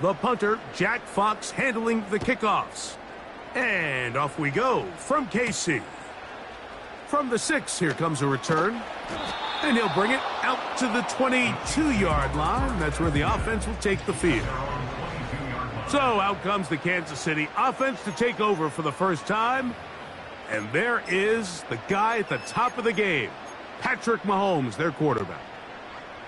The punter, Jack Fox, handling the kickoffs. And off we go from KC. From the 6, here comes a return. And he'll bring it out to the 22-yard line. That's where the offense will take the field. So out comes the Kansas City offense to take over for the first time. And there is the guy at the top of the game, Patrick Mahomes, their quarterback.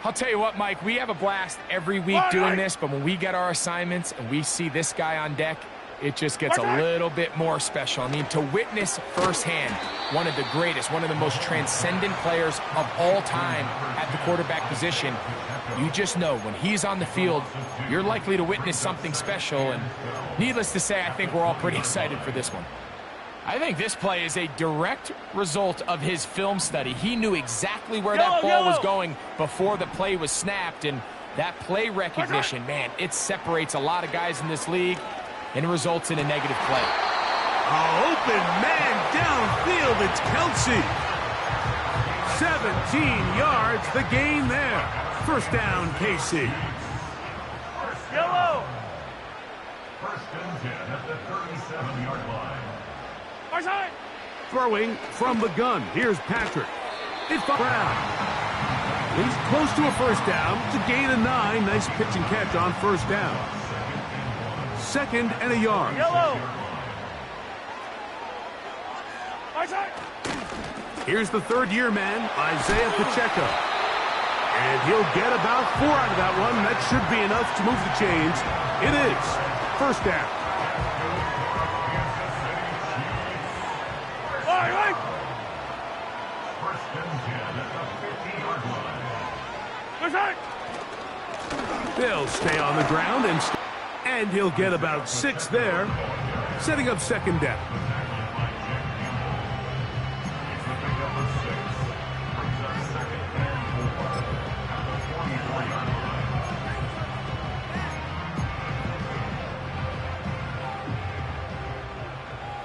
I'll tell you what, Mike, we have a blast every week doing this, but when we get our assignments and we see this guy on deck, it just gets a little bit more special. I mean, to witness firsthand one of the greatest, one of the most transcendent players of all time at the quarterback position, you just know when he's on the field, you're likely to witness something special. And needless to say, I think we're all pretty excited for this one. I think this play is a direct result of his film study. He knew exactly where that ball was going before the play was snapped, and that play recognition, man, it separates a lot of guys in this league and results in a negative play. Open man downfield, it's Kelsey. 17 yards, the gain there. First down, KC. Yellow. First and 10 at the 37-yard line. Throwing from the gun. Here's Patrick. It's Brown. He's close to a first down. It's a gain of 9. Nice pitch and catch on first down. Second and a yard. Yellow. Here's the third-year man, Isaiah Pacheco. And he'll get about 4 out of that one. That should be enough to move the chains. It is. First down. They'll stay on the ground, and he'll get about 6 there, setting up second down.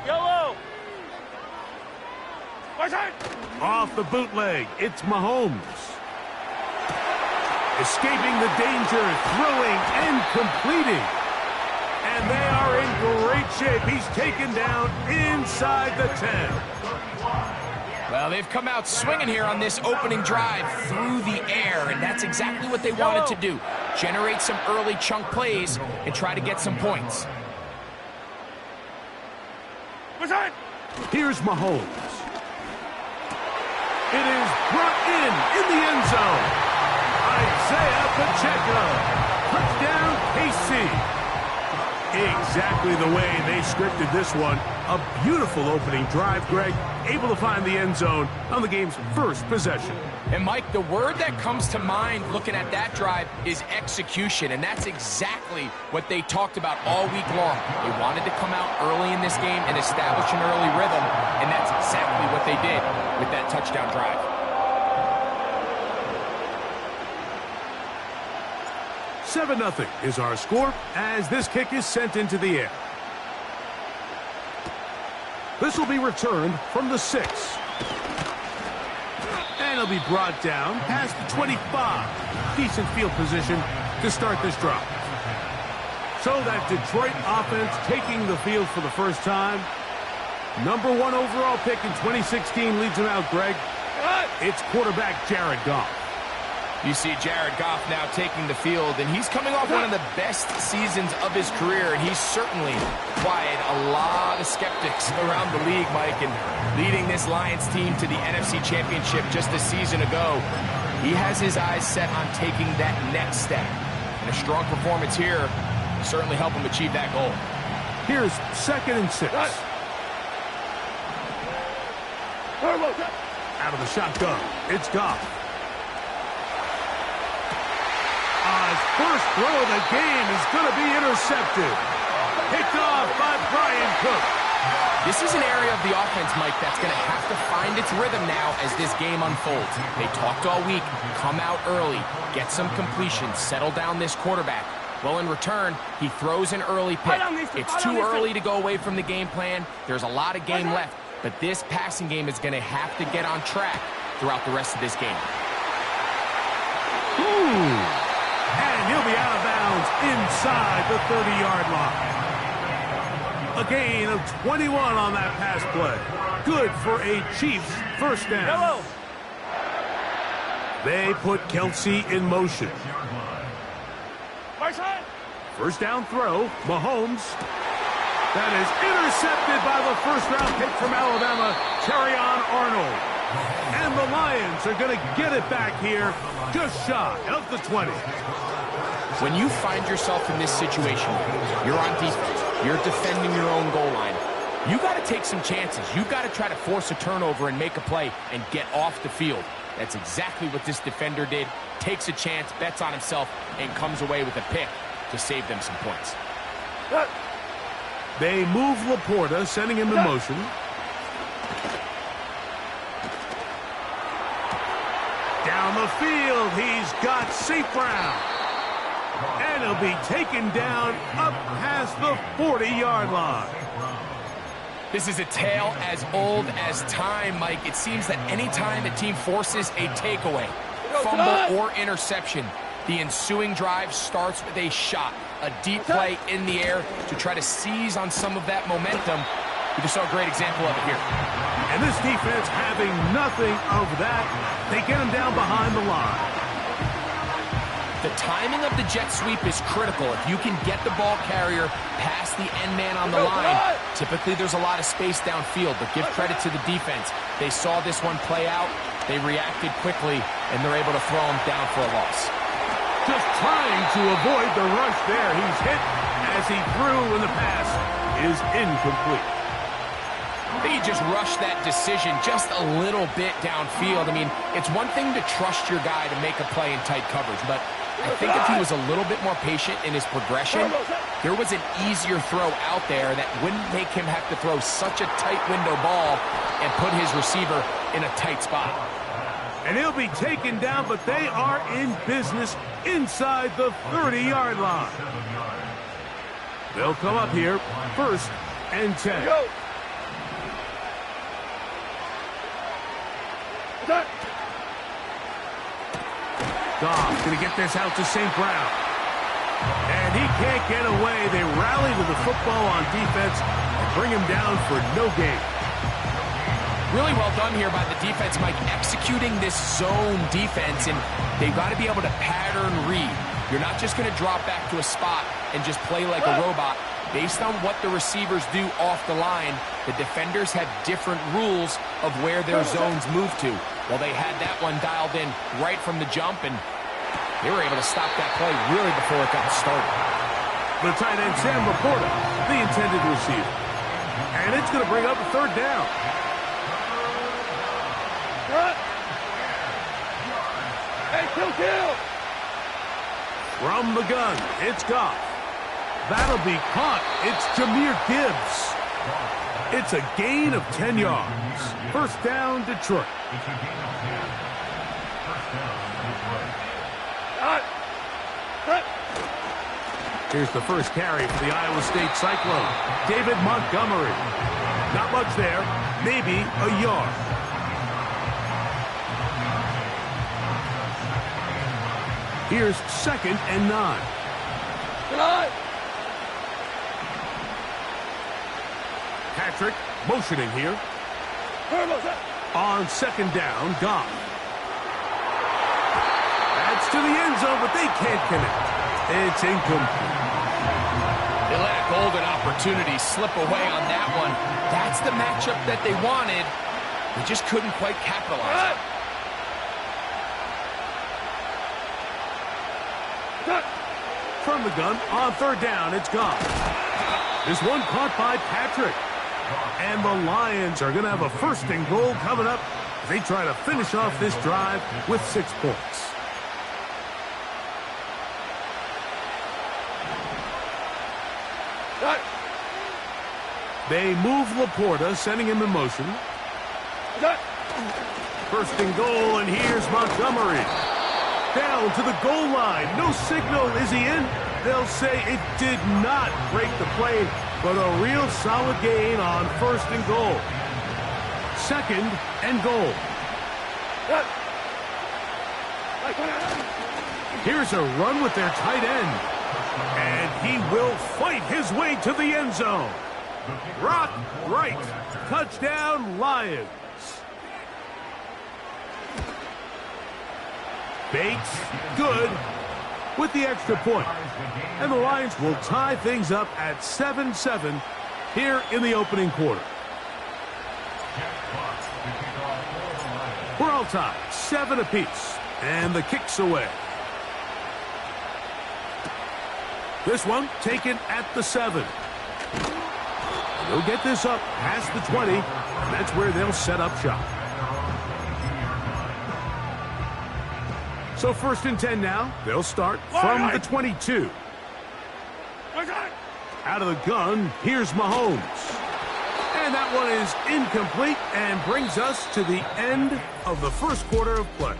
Yellow. Off the bootleg, it's Mahomes. Escaping the danger, throwing and completing. And they are in great shape. He's taken down inside the 10. Well, they've come out swinging here on this opening drive through the air, and that's exactly what they wanted to do. Generate some early chunk plays and try to get some points. Here's Mahomes. It is brought in the end zone. Isaiah Pacheco. Touchdown, KC. Exactly the way they scripted this one. A beautiful opening drive, Greg. Able to find the end zone on the game's first possession. And, Mike, the word that comes to mind looking at that drive is execution, and that's exactly what they talked about all week long. They wanted to come out early in this game and establish an early rhythm, and that's exactly what they did with that touchdown drive. 7-0 is our score as this kick is sent into the air. This will be returned from the 6. And it'll be brought down past the 25. Decent field position to start this drive. So that Detroit offense taking the field for the first time. Number 1 overall pick in 2016 leads them out, Greg. It's quarterback Jared Goff. You see Jared Goff now taking the field, and he's coming off one of the best seasons of his career, and he's certainly quieted a lot of skeptics around the league, Mike, and leading this Lions team to the NFC Championship just a season ago. He has his eyes set on taking that next step, and a strong performance here will certainly help him achieve that goal. Here's 2nd and 6. Out of the shotgun, it's Goff. His first throw of the game is going to be intercepted. Picked off by Brian Cook. This is an area of the offense, Mike, that's going to have to find its rhythm now as this game unfolds. They talked all week, come out early, get some completions, settle down this quarterback. Well, in return, he throws an early pick. It's too early to go away from the game plan. There's a lot of game left, but this passing game is going to have to get on track throughout the rest of this game. And he'll be out of bounds inside the 30-yard line. A gain of 21 on that pass play. Good for a Chiefs first down. Yellow. They put Kelsey in motion. My side. First down throw, Mahomes. That is intercepted by the first-round pick from Alabama, Terrion Arnold. And the Lions are going to get it back here just shy of the 20. When you find yourself in this situation, you're on defense, you're defending your own goal line, you got to take some chances. You got to try to force a turnover and make a play and get off the field. That's exactly what this defender did. Takes a chance, bets on himself, and comes away with a pick to save them some points. They move Laporta, sending him in motion. Down the field, he's got St. Brown. And he'll be taken down up past the 40-yard line. This is a tale as old as time, Mike. It seems that any time a team forces a takeaway, fumble, or interception, the ensuing drive starts with a shot, a deep play in the air to try to seize on some of that momentum. We just saw a great example of it here. And this defense having nothing of that, they get him down behind the line. The timing of the jet sweep is critical. If you can get the ball carrier past the end man on the line, typically there's a lot of space downfield, but give credit to the defense. They saw this one play out, they reacted quickly, and they're able to throw him down for a loss. Just trying to avoid the rush there. He's hit as he threw, and the pass is incomplete. They just rushed that decision just a little bit downfield. I mean, it's one thing to trust your guy to make a play in tight coverage, but I think if he was a little bit more patient in his progression, there was an easier throw out there that wouldn't make him have to throw such a tight window ball and put his receiver in a tight spot. And he'll be taken down, but they are in business inside the 30-yard line. They'll come up here, 1st and 10. Go. Goff going to get this out to St. Brown. And he can't get away. They rally to the football on defense and bring him down for no gain. Really well done here by the defense, Mike, executing this zone defense, and they've got to be able to pattern read. You're not just going to drop back to a spot and just play like a robot. Based on what the receivers do off the line, the defenders have different rules of where their zones move to. Well, they had that one dialed in right from the jump, and they were able to stop that play really before it got started. The tight end, Sam Laporta, the intended receiver. And it's going to bring up a 3rd down. Hey, kill. From the gun, it's Goff. That'll be caught. It's Jahmyr Gibbs. It's a gain of 10 yards. 1st down, Detroit. Here's the first carry for the Iowa State Cyclone. David Montgomery. Not much there. Maybe a yard. Here's 2nd and 9. Patrick motioning here. On 2nd down, Goff. That's to the end zone, but they can't connect. It's incomplete. They let a golden opportunity slip away on that one. That's the matchup that they wanted. They just couldn't quite capitalize on it. From the gun, on 3rd down, it's Goff. This one caught by Patrick. And the Lions are going to have a 1st and goal coming up as they try to finish off this drive with 6 points. They move Laporta, sending him in motion. 1st and goal, and here's Montgomery. Down to the goal line. No signal. Is he in? They'll say it did not break the plane, but a real solid gain on 1st and goal. 2nd and goal. Here's a run with their tight end. And he will fight his way to the end zone. Rock right. Touchdown, Lions. Bates, good, with the extra point. And the Lions will tie things up at 7-7 here in the opening quarter. We're all tied, 7 apiece, and the kick's away. This one taken at the 7. They'll get this up past the 20, and that's where they'll set up shop. So 1st and 10 now. They'll start from the 22. Out of the gun, here's Mahomes. And that one is incomplete and brings us to the end of the first quarter of play.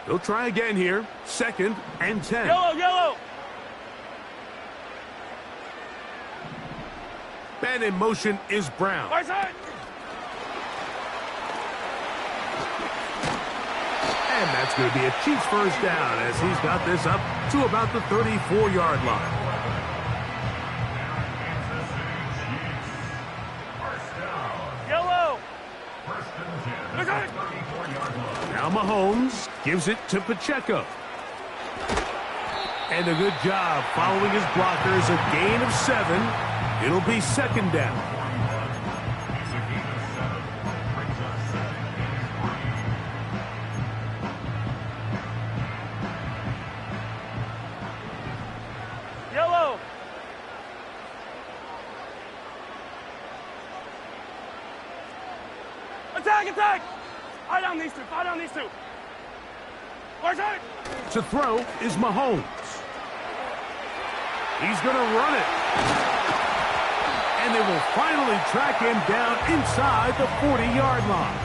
They'll try again here. 2nd and 10. Yellow. And in motion is Brown. Right side. And that's going to be a Chiefs first down as he's got this up to about the 34-yard line. Yellow. Now Mahomes gives it to Pacheco. And a good job following his blockers. A gain of 7. It'll be 2nd down. Yellow. Attack. Eye down these two. Right side. To throw is Mahomes. He's going to run it. And they will finally track him down inside the 40-yard line.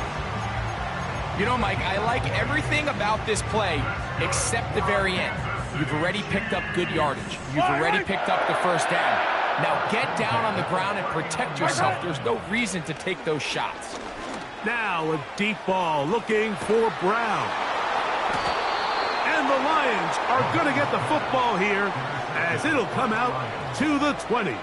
You know, Mike, I like everything about this play except the very end. You've already picked up good yardage. You've already picked up the first down. Now get down on the ground and protect yourself. There's no reason to take those shots. Now a deep ball looking for Brown. And the Lions are going to get the football here as it'll come out to the 20.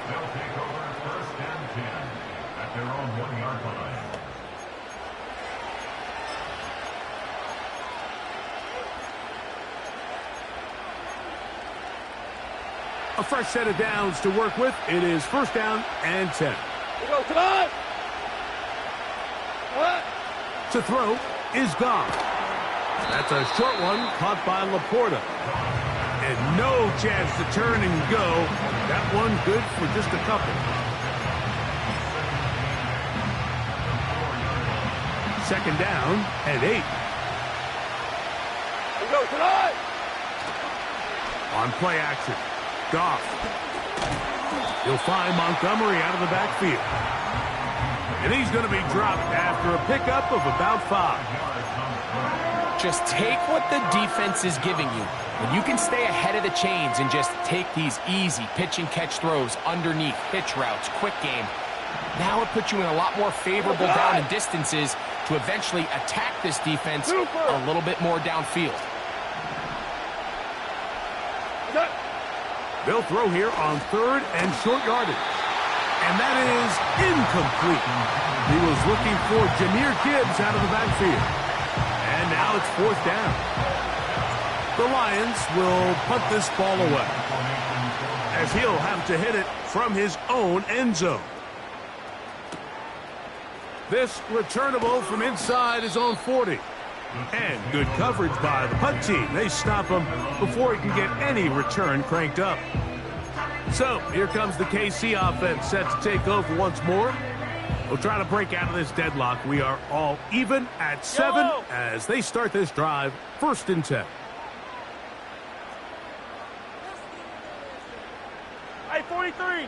A fresh set of downs to work with. It is 1st down and 10. We go, come on! What? To throw is gone. That's a short one caught by Laporta. And no chance to turn and go. That one good for just a couple. 2nd down and 8. We go, come on! On play action. Goff. He'll find Montgomery out of the backfield. And he's going to be dropped after a pickup of about 5. Just take what the defense is giving you. When you can stay ahead of the chains and just take these easy pitch and catch throws underneath, hitch routes, quick game, now it puts you in a lot more favorable down and distances to eventually attack this defense a little bit more downfield. They'll throw here on 3rd and short yardage. And that is incomplete. He was looking for Jahmyr Gibbs out of the backfield. And now it's 4th down. The Lions will punt this ball away as he'll have to hit it from his own end zone. This returnable from inside his own 40. And good coverage by the punt team. They stop him before he can get any return cranked up. So here comes the KC offense set to take over once more. We'll try to break out of this deadlock. We are all even at 7 as they start this drive. 1st and 10. Hey, 43.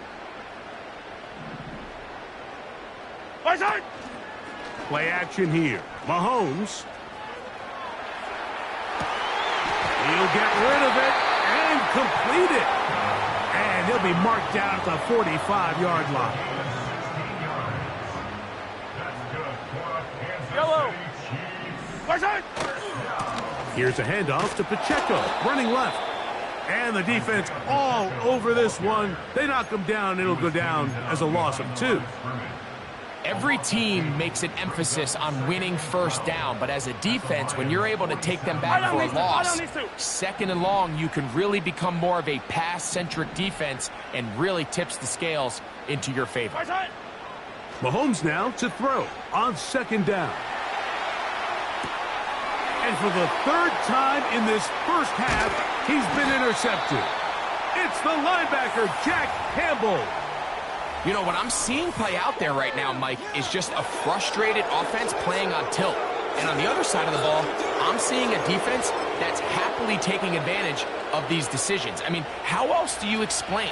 Right side. Play action here. Mahomes. He'll get rid of it and complete it. And he'll be marked down at the 45-yard line. Right side. Here's a handoff to Pacheco, running left. And the defense all over this one. They knock him down. It'll go down as a loss of 2. Every team makes an emphasis on winning first down, but as a defense, when you're able to take them back for a loss, second and long, you can really become more of a pass-centric defense and really tips the scales into your favor. Mahomes now to throw on second down. And for the 3rd time in this first half, he's been intercepted. It's the linebacker, Jack Campbell. You know, what I'm seeing play out there right now, Mike, is just a frustrated offense playing on tilt. And on the other side of the ball, I'm seeing a defense that's happily taking advantage of these decisions. I mean, how else do you explain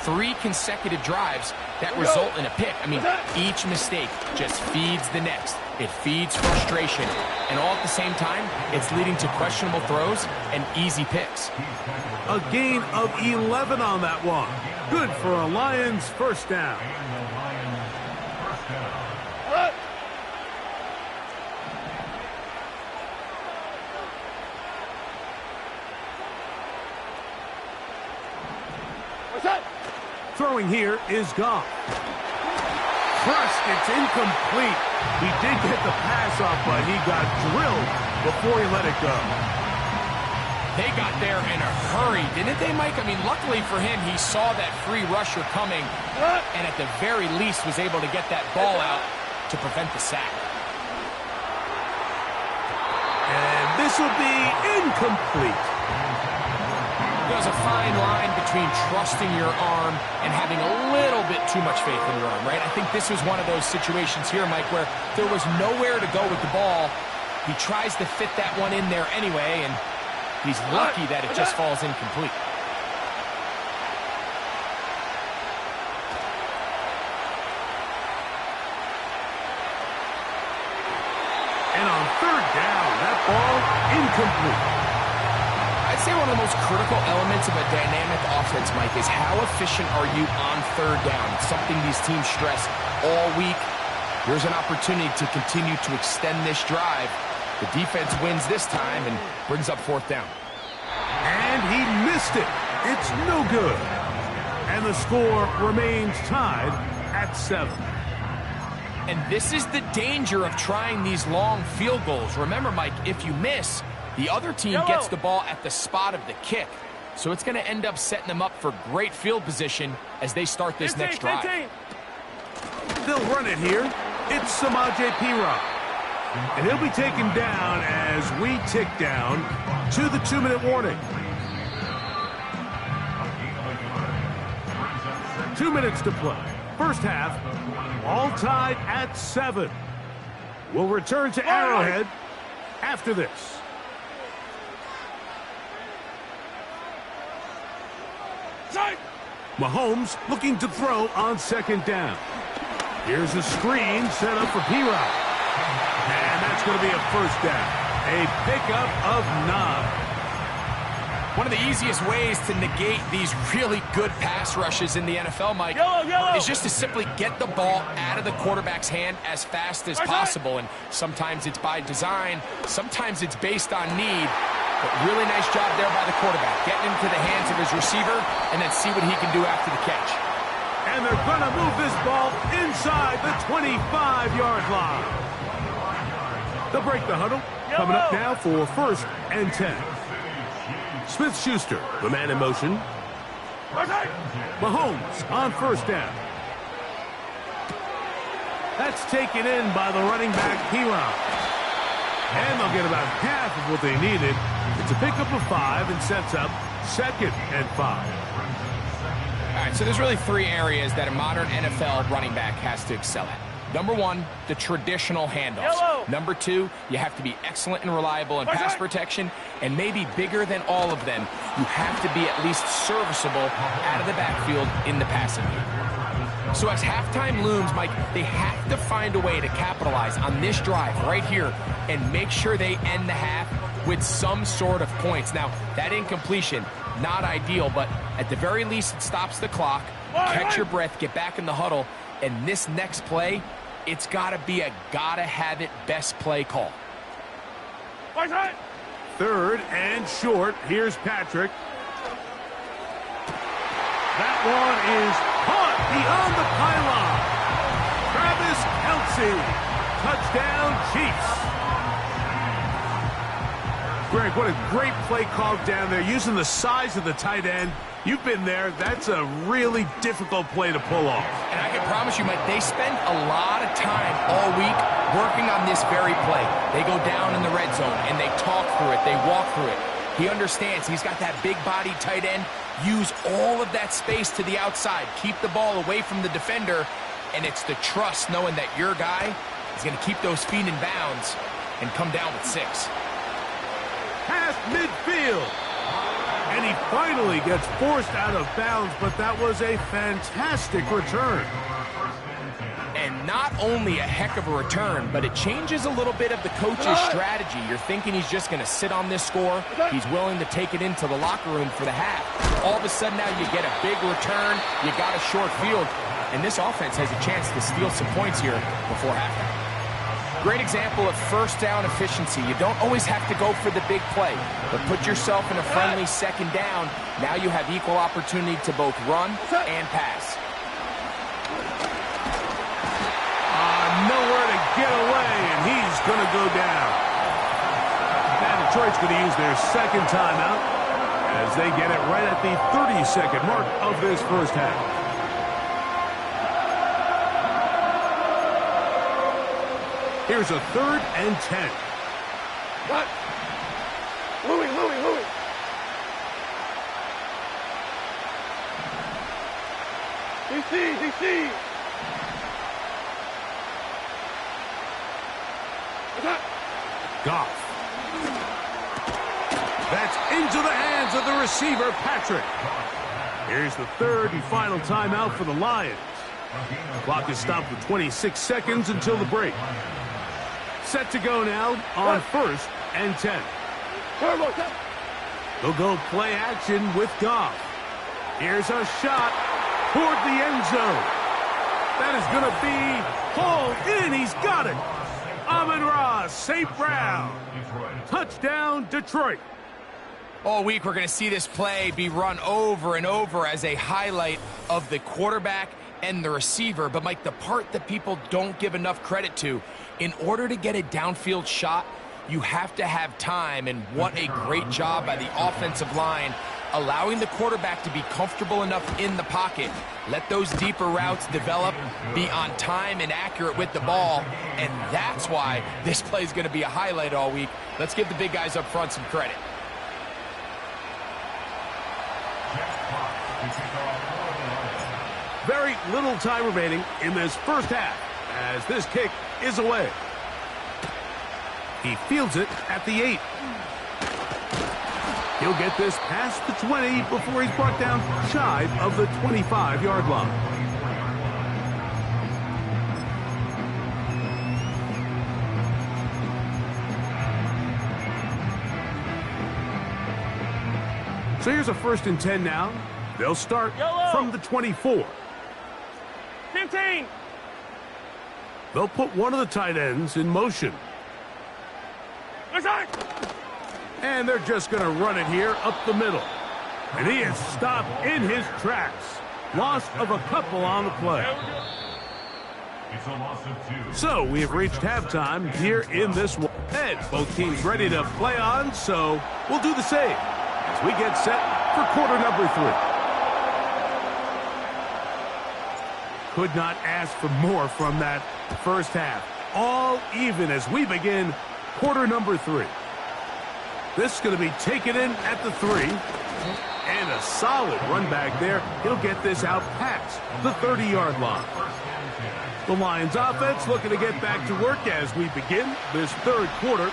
3 consecutive drives that result in a pick? I mean, each mistake just feeds the next. It feeds frustration. And all at the same time, it's leading to questionable throws and easy picks. A gain of 11 on that one. Good for a Lions first down. Throwing here is Goff. Crushed, it's incomplete. He did get the pass off, but he got drilled before he let it go. They got there in a hurry, didn't they, Mike? I mean, luckily for him, he saw that free rusher coming, and at the very least was able to get that ball out to prevent the sack. And this will be incomplete. There's a fine line between trusting your arm and having a little bit too much faith in your arm, right? I think this was one of those situations here, Mike, where there was nowhere to go with the ball. He tries to fit that one in there anyway, and he's lucky that it just falls incomplete. And on 3rd down, that ball incomplete. I'd say one of the most critical elements of a dynamic offense, Mike, is how efficient are you on 3rd down? It's something these teams stress all week. Here's an opportunity to continue to extend this drive. The defense wins this time and brings up 4th down. And he missed it. It's no good. And the score remains tied at 7. And this is the danger of trying these long field goals. Remember, Mike, if you miss, the other team gets the ball at the spot of the kick. So it's going to end up setting them up for great field position as they start this next drive. They'll run it here. It's Samaje Perine. And he'll be taken down as we tick down to the 2-minute warning. 2 minutes to play. First half, all tied at 7. We'll return to Arrowhead after this. Mahomes looking to throw on second down. Here's a screen set up for Perine. And that's going to be a first down. A pickup of 9. One of the easiest ways to negate these really good pass rushes in the NFL, Mike, is just to simply get the ball out of the quarterback's hand as fast as possible. And sometimes it's by design, sometimes it's based on need. But really nice job there by the quarterback, getting into the hands of his receiver and then see what he can do after the catch. And they're going to move this ball inside the 25-yard line. They'll break the huddle. Coming up now for 1st and 10. Smith-Schuster, the man in motion. Mahomes on 1st down. That's taken in by the running back, Perine. And they'll get about half of what they needed. It's a pickup of 5 and sets up 2nd and 5. All right, so there's really 3 areas that a modern NFL running back has to excel at. Number 1, the traditional handoffs. Number 2, you have to be excellent and reliable in pass protection. And maybe bigger than all of them, you have to be at least serviceable out of the backfield in the passing game. So as halftime looms, Mike, they have to find a way to capitalize on this drive right here and make sure they end the half with some sort of points. Now, that incompletion, not ideal, but at the very least, it stops the clock. Catch your breath, get back in the huddle, and this next play, it's got to be a gotta-have-it best play call. Right side. 3rd and short. Here's Patrick. That one is caught beyond the pylon. Travis Kelce. Touchdown, Chiefs. Greg, what a great play called down there, using the size of the tight end. You've been there. That's a really difficult play to pull off. And I can promise you, Mike, they spend a lot of time all week working on this very play. They go down in the red zone, and they talk through it. They walk through it. He understands he's got that big-bodied tight end. Use all of that space to the outside. Keep the ball away from the defender, and it's the trust knowing that your guy is going to keep those feet in bounds and come down with 6. Past midfield. And he finally gets forced out of bounds, but that was a fantastic return. And not only a heck of a return, but it changes a little bit of the coach's strategy. You're thinking he's just going to sit on this score. He's willing to take it into the locker room for the half. All of a sudden now you get a big return, you got a short field, and this offense has a chance to steal some points here before halftime. Great example of first down efficiency. You don't always have to go for the big play, but put yourself in a friendly second down. Now you have equal opportunity to both run and pass. Nowhere to get away, and he's going to go down. And Detroit's going to use their second timeout as they get it right at the 30-second mark of this first half. Here's a 3rd and 10. What? Louis. DC. Goff. That's into the hands of the receiver, Patrick. Here's the 3rd and final timeout for the Lions. Clock is stopped with 26 seconds until the break. Set to go now on 1st and 10. They'll go play action with Goff. Here's a shot toward the end zone. That is going to be hauled in. He's got it. Amon-Ra St. Brown. Touchdown, Detroit. All week, we're going to see this play be run over and over as a highlight of the quarterback and the receiver. But, Mike, the part that people don't give enough credit to, in order to get a downfield shot, you have to have time. And what a great job by the offensive line, allowing the quarterback to be comfortable enough in the pocket. Let those deeper routes develop, be on time and accurate with the ball. And that's why this play is going to be a highlight all week. Let's give the big guys up front some credit. Very little time remaining in this first half as this kick is away. He fields it at the 8. He'll get this past the 20 before he's brought down shy of the 25-yard line. So here's a 1st and 10 now. They'll start from the 24. 15. They'll put one of the tight ends in motion. And they're just going to run it here up the middle. And he is stopped in his tracks. Loss of a couple on the play. It's a loss of 2. So we have reached halftime here in this one. And both teams ready to play on, so we'll do the same as we get set for quarter number 3. Could not ask for more from that first half. All even as we begin quarter number 3. This is going to be taken in at the 3. And a solid run back there. He'll get this out past the 30-yard line. The Lions offense looking to get back to work as we begin this 3rd quarter.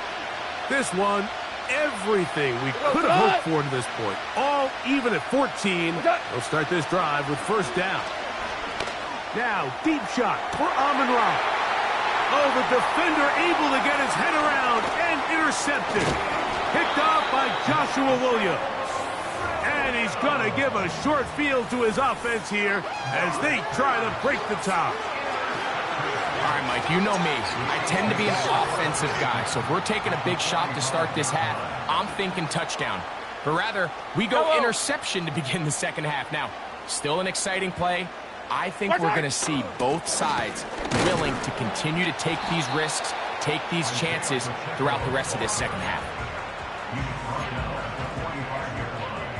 This one, everything we could have hoped for to this point. All even at 14. They'll start this drive with 1st down. Now, deep shot for Amon-Ra. Oh, the defender able to get his head around and intercepted. Picked off by Joshua Williams. And he's going to give a short field to his offense here as they try to break the tie. All right, Mike, you know me. I tend to be an offensive guy, so if we're taking a big shot to start this half, I'm thinking touchdown. But rather, we go interception to begin the second half. Now, still an exciting play. I think we're going to see both sides willing to continue to take these risks, take these chances throughout the rest of this second half.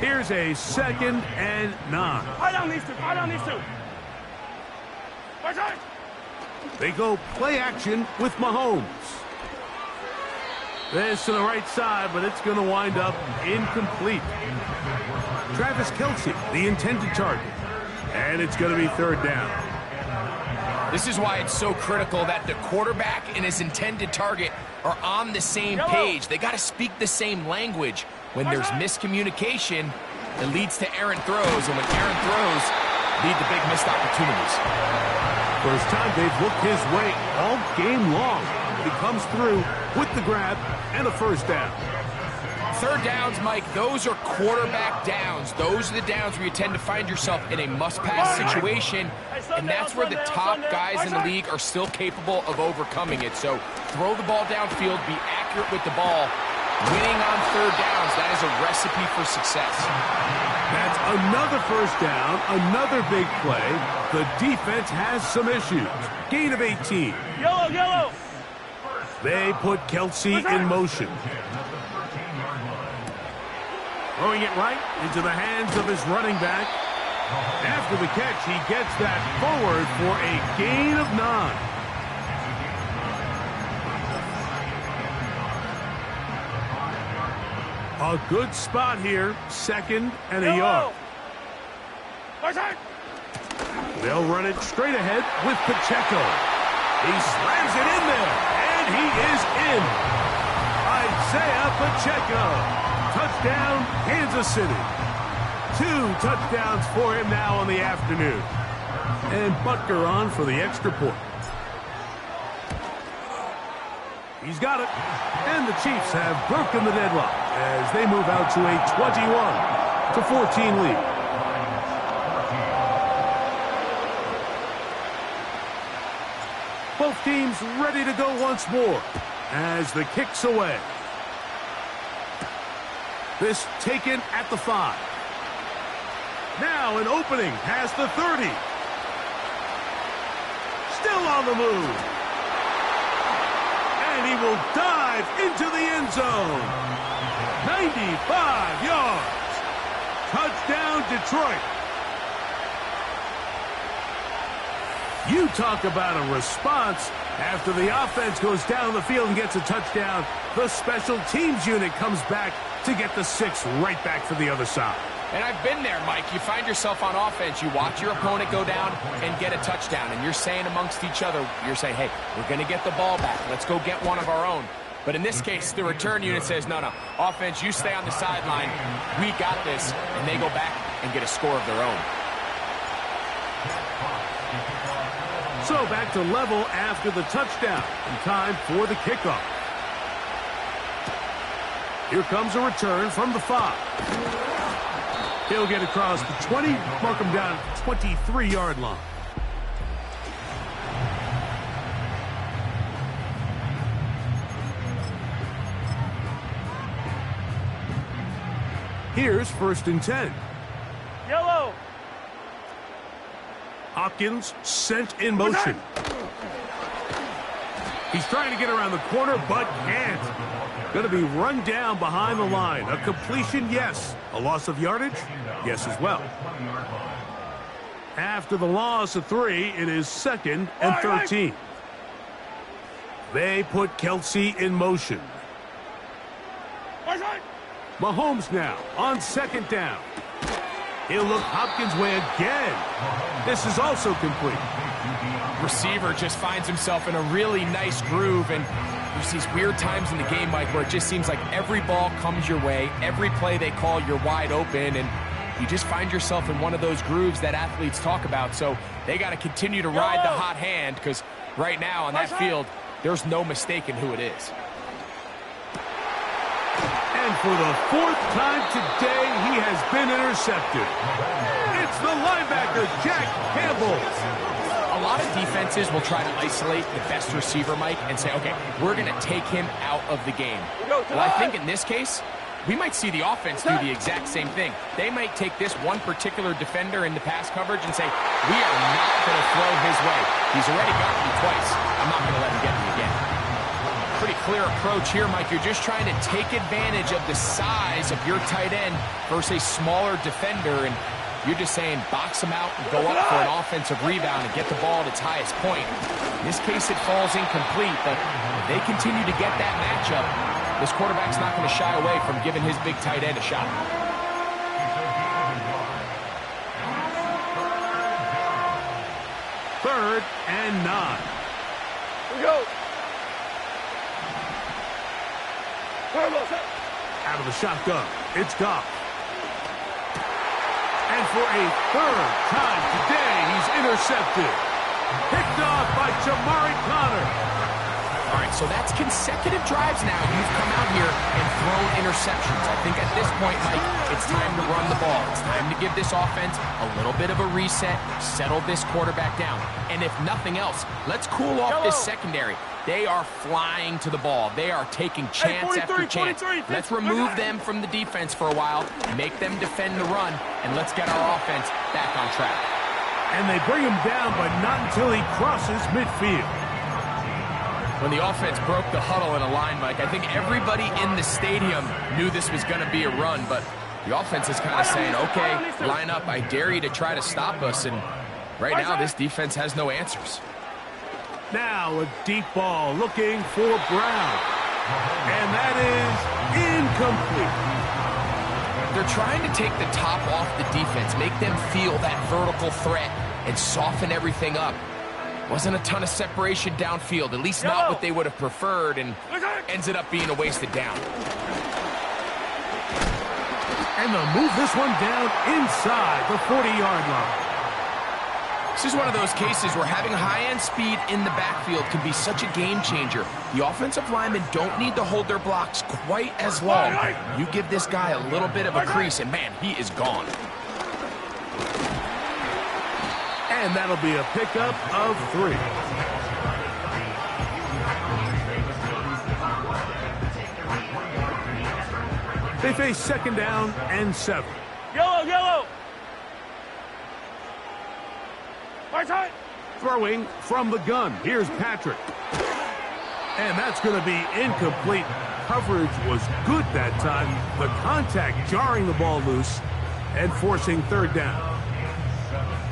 Here's a 2nd and 9. I don't need to. I don't need to. They go play action with Mahomes. This to the right side, but it's going to wind up incomplete. Travis Kelce, the intended target. And it's going to be 3rd down. This is why it's so critical that the quarterback and his intended target are on the same page. They got to speak the same language. When there's miscommunication, it leads to errant throws, and when errant throws lead to big missed opportunities. First time they've looked his way all game long. He comes through with the grab and a 1st down. 3rd downs, Mike, those are quarterback downs. Those are the downs where you tend to find yourself in a must-pass situation, and that's where the top guys in the league are still capable of overcoming it. So throw the ball downfield, be accurate with the ball. Winning on 3rd downs, that is a recipe for success. That's another 1st down, another big play. The defense has some issues. Gain of 18. Yellow. They put Kelce in motion. Throwing it right into the hands of his running back. After the catch, he gets that forward for a gain of 9. A good spot here, 2nd and a yard. They'll run it straight ahead with Pacheco. He slams it in there, and he is in. Isaiah Pacheco. Touchdown, Kansas City. 2 touchdowns for him now on the afternoon. And Butker on for the extra point. He's got it. And the Chiefs have broken the deadlock as they move out to a 21-14 lead. Both teams ready to go once more as the kick's away. This taken at the 5. Now an opening past the 30. Still on the move. And he will dive into the end zone. 95 yards. Touchdown, Detroit. You talk about a response. After the offense goes down the field and gets a touchdown, the special teams unit comes back to get the 6 right back for the other side. And I've been there, Mike. You find yourself on offense. You watch your opponent go down and get a touchdown. And you're saying amongst each other, you're saying, hey, we're going to get the ball back. Let's go get one of our own. But in this case, the return unit says, no, offense, you stay on the sideline. We got this. And they go back and get a score of their own. So back to level after the touchdown. And time for the kickoff. Here comes a return from the 5. He'll get across the 20, mark him down at the 23-yard line. Here's 1st and 10. Yellow. Hopkins sent in motion. He's trying to get around the corner, but can't. Going to be run down behind the line. A completion, yes. A loss of yardage? Yes, as well. After the loss of 3, it is 2nd and 13. They put Kelce in motion. Mahomes now on 2nd down. He'll look Hopkins' way again. This is also complete. Receiver just finds himself in a really nice groove, and there's these weird times in the game, Mike, where it just seems like every ball comes your way, every play they call, you're wide open, and you just find yourself in one of those grooves that athletes talk about. So they got to continue to ride the hot hand, because right now on that field, there's no mistaking who it is. And for the 4th time today, he has been intercepted. It's the linebacker, Jack Campbell. A lot of defenses will try to isolate the best receiver, Mike, and say, okay, we're going to take him out of the game. Well, I think in this case, we might see the offense do the exact same thing. They might take this one particular defender into pass coverage and say, we are not going to throw his way. He's already gotten me twice. I'm not going to let him get me again. Pretty clear approach here, Mike. You're just trying to take advantage of the size of your tight end versus a smaller defender, and you're just saying box him out and go up for an offensive rebound and get the ball at its highest point. In this case, it falls incomplete, but if they continue to get that matchup, this quarterback's not going to shy away from giving his big tight end a shot. Third and 9. Here we go. Out of the shotgun, it's Goff. And for a third time today, he's intercepted. Picked off by Jamari Connor. All right, so that's consecutive drives now. You've come out here and thrown interceptions. I think at this point, Mike, it's time to run the ball. It's time to give this offense a little bit of a reset, settle this quarterback down. And if nothing else, let's cool off this secondary. They are flying to the ball. They are taking chance after chance. Let's remove them from the defense for a while, make them defend the run, and let's get our offense back on track. And they bring him down, but not until he crosses midfield. When the offense broke the huddle in a line, Mike, I think everybody in the stadium knew this was going to be a run, but the offense is kind of saying, okay, line up, I dare you to try to stop us, and right now this defense has no answers. Now a deep ball looking for Brown, and that is incomplete. They're trying to take the top off the defense, make them feel that vertical threat, and soften everything up. Wasn't a ton of separation downfield, at least not what they would have preferred, and ends it up being a wasted down. And they'll move this one down inside the 40-yard line. This is one of those cases where having high-end speed in the backfield can be such a game changer. The offensive linemen don't need to hold their blocks quite as long. You give this guy a little bit of a crease, and man, he is gone. And that'll be a pickup of 3. They face second down and 7. Yellow, yellow. Right side. Throwing from the gun. Here's Patrick. And that's going to be incomplete. Coverage was good that time. The contact jarring the ball loose and forcing third down.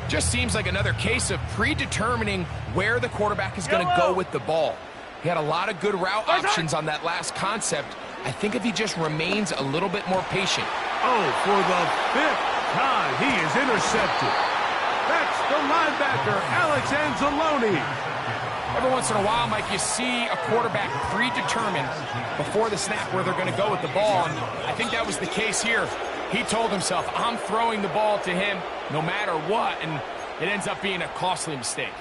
Just seems like another case of predetermining where the quarterback is going to go with the ball. He had a lot of good route options on that last concept. I think if he just remains a little bit more patient. Oh, for the 5th time, he is intercepted. That's the linebacker, Alex Anzalone. Every once in a while, Mike, you see a quarterback predetermined before the snap where they're going to go with the ball, and I think that was the case here. He told himself, I'm throwing the ball to him no matter what, and it ends up being a costly mistake.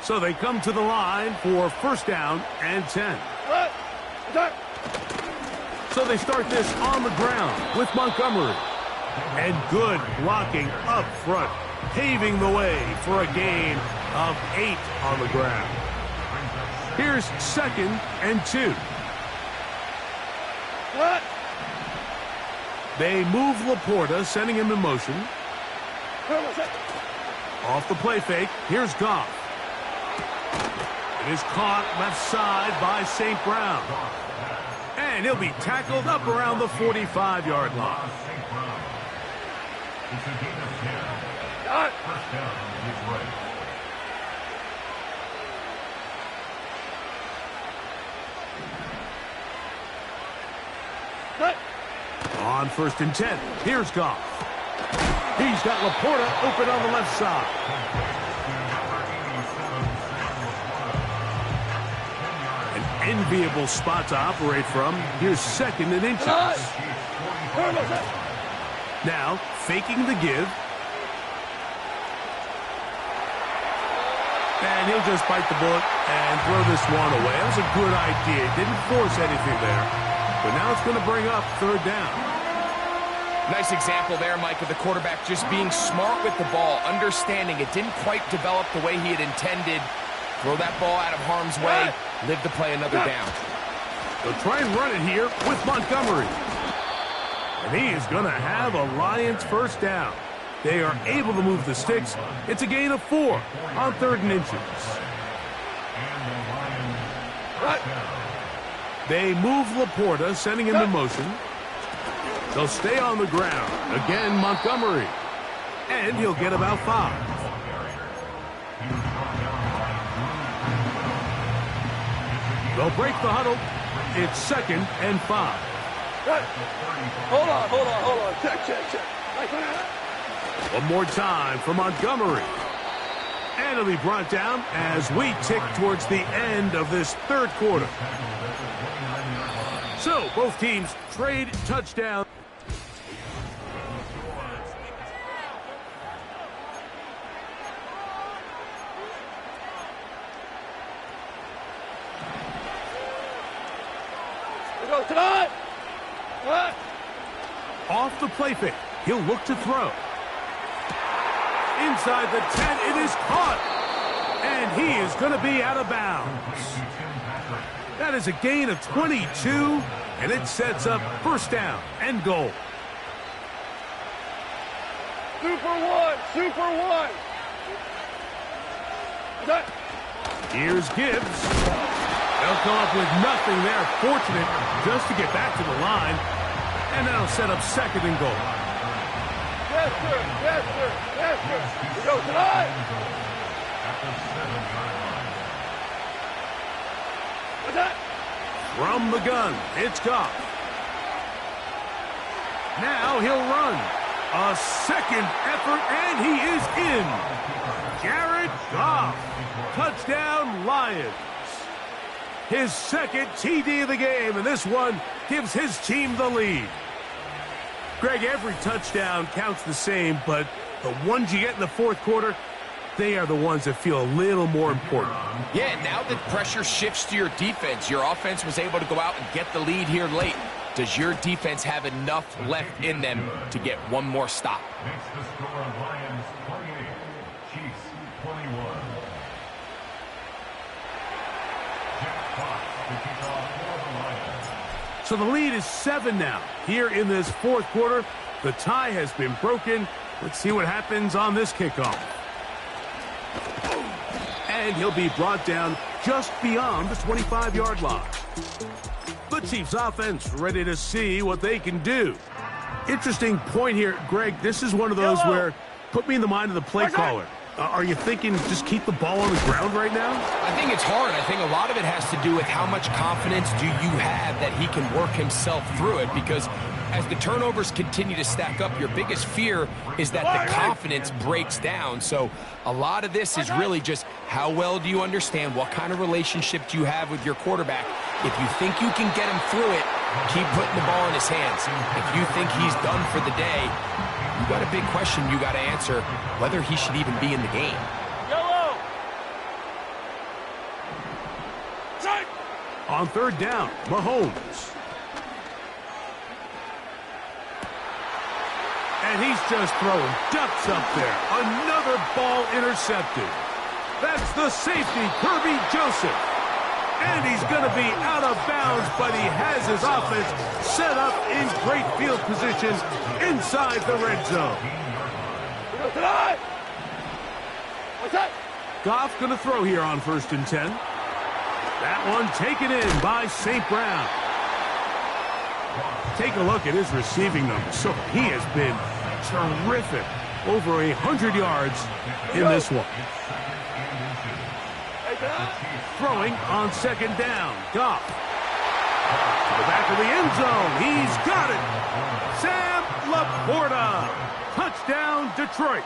So they come to the line for first down and 10. So they start this on the ground with Montgomery. And good blocking up front, paving the way for a gain of 8 on the ground. Here's second and 2. They move Laporta, sending him in motion. Off the play fake, here's Goff. It is caught left side by St. Brown. And he'll be tackled up around the 45-yard line. On first and 10, here's Goff. He's got Laporta open on the left side. An enviable spot to operate from. Here's second and inches. Now, faking the give. And he'll just bite the bullet and throw this one away. That was a good idea. Didn't force anything there. But now it's going to bring up third down. Nice example there, Mike, of the quarterback just being smart with the ball, understanding it didn't quite develop the way he had intended. Throw that ball out of harm's way, live to play another down. They'll try and run it here with Montgomery. And he is going to have a Lions first down. They are able to move the sticks. It's a gain of 4 on 3rd and inches. They move Laporta, sending him in motion. They'll stay on the ground. Again, Montgomery. And he'll get about 5. They'll break the huddle. It's 2nd and 5. Hold on. Check. One more time for Montgomery. And it'll be brought down as we tick towards the end of this 3rd quarter. So, both teams trade touchdown. Go tonight. Off the play fake. He'll look to throw. Inside the 10, it is caught. And he is going to be out of bounds. That is a gain of 22, and it sets up first down and goal. Super one. Here's Gibbs. They'll come up with nothing there. Fortunate just to get back to the line. And that'll set up 2nd and goal. Yes, sir. We go tonight. From the gun, it's Goff. Now he'll run. A 2nd effort, and he is in. Jared Goff. Touchdown, Lions. His 2nd TD of the game, and this one gives his team the lead. Greg, every touchdown counts the same, but the ones you get in the 4th quarter, they are the ones that feel a little more important. Yeah, now that pressure shifts to your defense, your offense was able to go out and get the lead here late. Does your defense have enough left in them to get one more stop? Makes the score Lions 28, Chiefs 21. Jack Fox to kick off for the Lions. So the lead is 7 now. Here in this 4th quarter, the tie has been broken. Let's see what happens on this kickoff. And he'll be brought down just beyond the 25-yard line. The Chiefs offense ready to see what they can do. Interesting point here, Greg. This is one of those where, put me in the mind of the play caller. Are you thinking just keep the ball on the ground right now? I think it's hard. I think a lot of it has to do with how much confidence do you have that he can work himself through it, because as the turnovers continue to stack up, your biggest fear is that the confidence breaks down. So a lot of this is really just how well do you understand, what kind of relationship do you have with your quarterback. If you think you can get him through it, keep putting the ball in his hands. If you think he's done for the day, you got a big question you got to answer, whether he should even be in the game. Yellow. On 3rd down, Mahomes. And he's just throwing ducks up there. Another ball intercepted. That's the safety, Kirby Joseph. And he's going to be out of bounds, but he has his offense set up in great field position inside the red zone. What's that? Goff going to throw here on 1st and 10. That one taken in by St. Brown. Take a look at his receiving numbers. So he has been terrific. Over 100 yards in this one. Throwing on 2nd down. Goff. To the back of the end zone. He's got it. Sam Laporta. Touchdown, Detroit.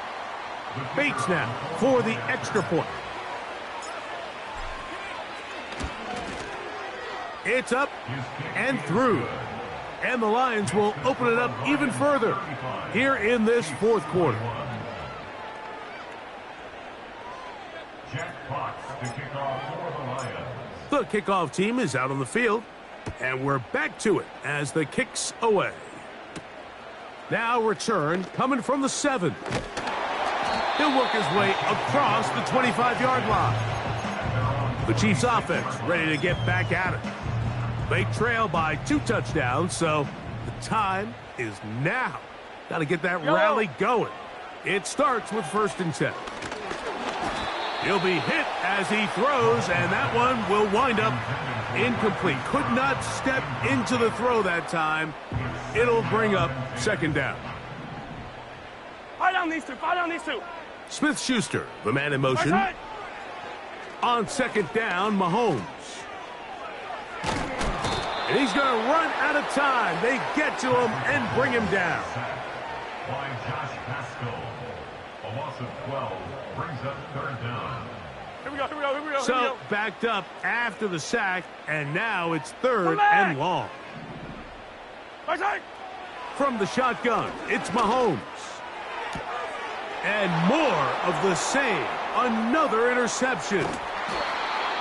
Bates now for the extra point. It's up and through. And the Lions will open it up even further here in this 4th quarter. Jack Fox to kick off for the Lions. The kickoff team is out on the field, and we're back to it as the kick's away. Now return coming from the 7. He'll work his way across the 25-yard line. The Chiefs offense ready to get back at it. They trail by 2 touchdowns, so the time is now. Got to get that rally going. It starts with 1st and 10. He'll be hit as he throws, and that one will wind up incomplete. Could not step into the throw that time. It'll bring up 2nd down. Fight on these two. Fight on these two. Smith-Schuster, the man in motion. On 2nd down, Mahomes. And he's going to run out of time. They get to him and bring him down. By Josh Pascal. A loss of 12 brings up 3rd down. Here we go, here we go, here we go. So backed up after the sack, and now it's 3rd and long. From the shotgun, it's Mahomes. And more of the same. Another interception.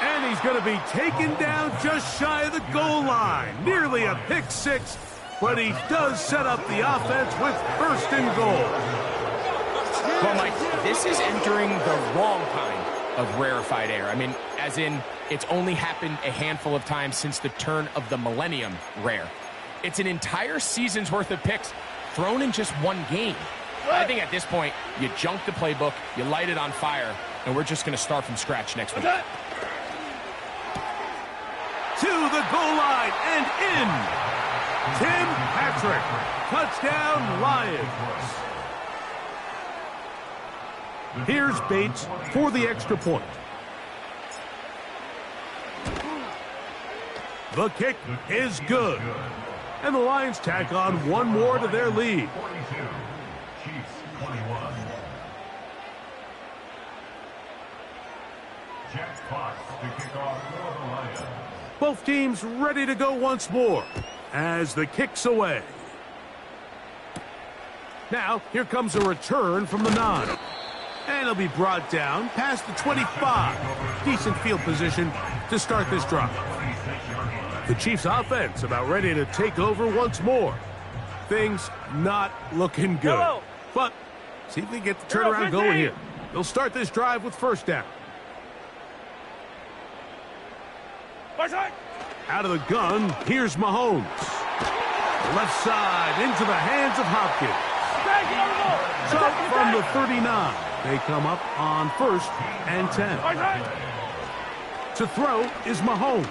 And he's going to be taken down just shy of the goal line. Nearly a pick 6, but he does set up the offense with 1st and goal. Well, Mike, this is entering the wrong kind of rarefied air. I mean, as in, it's only happened a handful of times since the turn of the millennium rare. It's an entire season's worth of picks thrown in just one game. I think at this point, you junk the playbook, you light it on fire, and we're just going to start from scratch next week. To the goal line and in. Tim Patrick. Touchdown, Lions. Here's Bates for the extra point. The kick is good. And the Lions tack on one more to their lead. 42, Chiefs 21. Jack Fox to kick off for the Lions. Both teams ready to go once more as the kick's away. Now, here comes a return from the 9. And he'll be brought down past the 25. Decent field position to start this drive. The Chiefs offense about ready to take over once more. Things not looking good. But see if we get the turnaround going here. They'll start this drive with 1st down. Out of the gun, here's Mahomes. Left side into the hands of Hopkins. So from the 39, they come up on 1st and 10. To throw is Mahomes.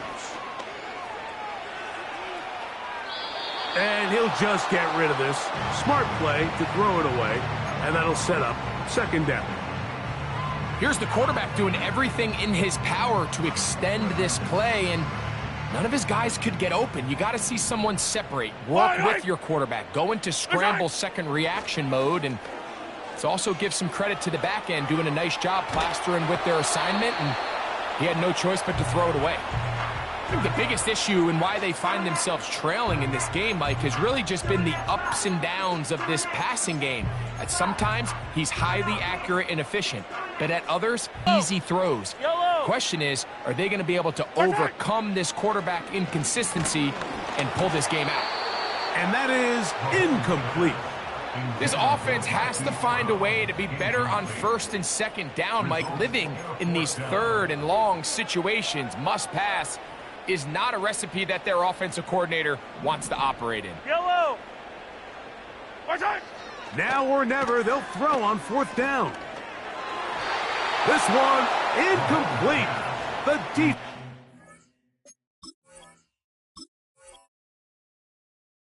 And he'll just get rid of this. Smart play to throw it away, and that'll set up 2nd down. Here's the quarterback doing everything in his power to extend this play, and none of his guys could get open. You got to see someone separate. Work with your quarterback. Go into scramble second reaction mode, and let's also give some credit to the back end doing a nice job plastering with their assignment, and he had no choice but to throw it away. I think the biggest issue and why they find themselves trailing in this game, Mike, has really just been the ups and downs of this passing game. At sometimes, he's highly accurate and efficient, but at others, easy throws. Question is, are they going to be able to overcome this quarterback inconsistency and pull this game out? And that is incomplete. This offense has to find a way to be better on 1st and 2nd down, Mike. Living in these 3rd and long situations, must pass, is not a recipe that their offensive coordinator wants to operate in. Now or never, they'll throw on 4th down. This one incomplete. The deep.